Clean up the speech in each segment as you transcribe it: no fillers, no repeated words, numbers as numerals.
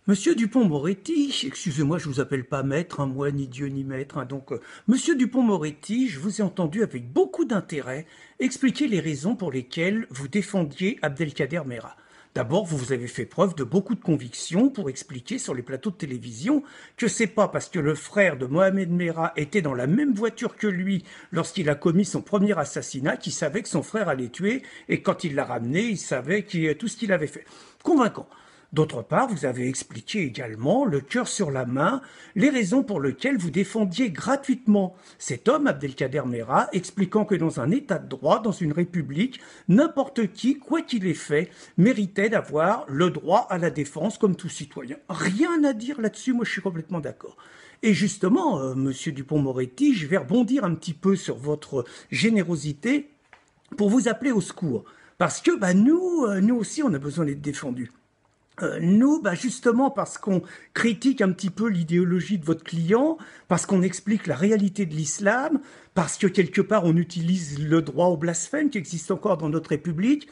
Monsieur Dupond-Moretti, excusez-moi, je vous appelle pas maître, hein, moi, ni Dieu ni maître. Monsieur Dupond-Moretti, je vous ai entendu avec beaucoup d'intérêt expliquer les raisons pour lesquelles vous défendiez Abdelkader Merah. D'abord, vous avez fait preuve de beaucoup de conviction pour expliquer sur les plateaux de télévision que c'est pas parce que le frère de Mohamed Merah était dans la même voiture que lui lorsqu'il a commis son premier assassinat qu'il savait que son frère allait tuer, et quand il l'a ramené, il savait tout ce qu'il avait fait. Convaincant. D'autre part, vous avez expliqué également, le cœur sur la main, les raisons pour lesquelles vous défendiez gratuitement cet homme, Abdelkader Merah, expliquant que dans un état de droit, dans une république, n'importe qui, quoi qu'il ait fait, méritait d'avoir le droit à la défense comme tout citoyen. Rien à dire là-dessus, moi je suis complètement d'accord. Et justement, Monsieur Dupond-Moretti, je vais rebondir un petit peu sur votre générosité pour vous appeler au secours. Parce que nous aussi, on a besoin d'être défendus. Nous, justement, parce qu'on critique un petit peu l'idéologie de votre client, parce qu'on explique la réalité de l'islam, parce que quelque part on utilise le droit au blasphème qui existe encore dans notre République,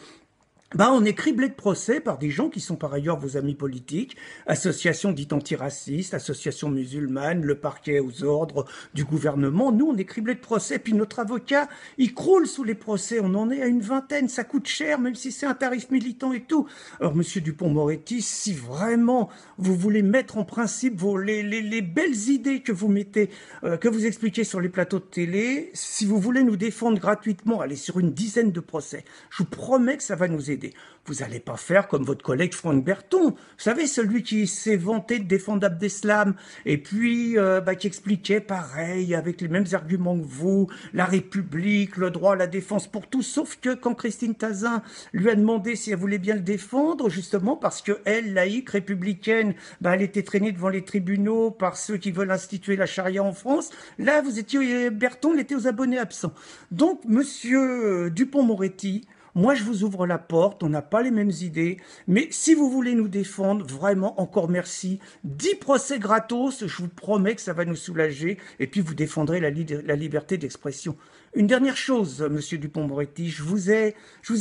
on est criblé de procès par des gens qui sont par ailleurs vos amis politiques, associations dites antiracistes, associations musulmanes, le parquet aux ordres du gouvernement. Nous, on est criblé de procès, puis notre avocat, il croule sous les procès. On en est à une vingtaine, ça coûte cher, même si c'est un tarif militant et tout. Alors, Monsieur Dupond-Moretti, si vraiment vous voulez mettre en principe les belles idées que vous mettez, que vous expliquez sur les plateaux de télé, si vous voulez nous défendre gratuitement, allez sur une dizaine de procès. Je vous promets que ça va nous aider. Vous n'allez pas faire comme votre collègue Franck Berton, vous savez, celui qui s'est vanté de défendre Abdeslam, et puis qui expliquait pareil, avec les mêmes arguments que vous, la République, le droit à la défense pour tous, sauf que quand Christine Tazin lui a demandé si elle voulait bien le défendre, justement parce que elle, laïque, républicaine, elle était traînée devant les tribunaux par ceux qui veulent instituer la charia en France, là, vous étiez, Berton, il était aux abonnés absents. Donc, Monsieur Dupond-Moretti, moi, je vous ouvre la porte, on n'a pas les mêmes idées, mais si vous voulez nous défendre, vraiment, encore merci. 10 procès gratos, je vous promets que ça va nous soulager, et puis vous défendrez la liberté d'expression. Une dernière chose, Monsieur Dupond-Moretti, je vous ai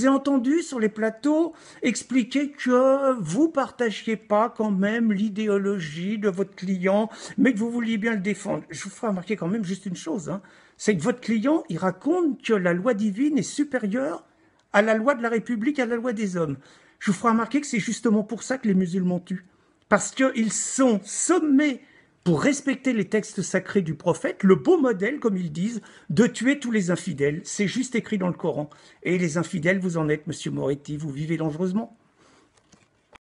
entendu sur les plateaux expliquer que vous partagiez pas quand même l'idéologie de votre client, mais que vous vouliez bien le défendre. Je vous ferai remarquer quand même juste une chose, hein, c'est que votre client, il raconte que la loi divine est supérieure à la loi de la République, à la loi des hommes. Je vous ferai remarquer que c'est justement pour ça que les musulmans tuent. Parce qu'ils sont sommés, pour respecter les textes sacrés du prophète, le beau modèle, comme ils disent, de tuer tous les infidèles. C'est juste écrit dans le Coran. Et les infidèles, vous en êtes, Monsieur Moretti, vous vivez dangereusement.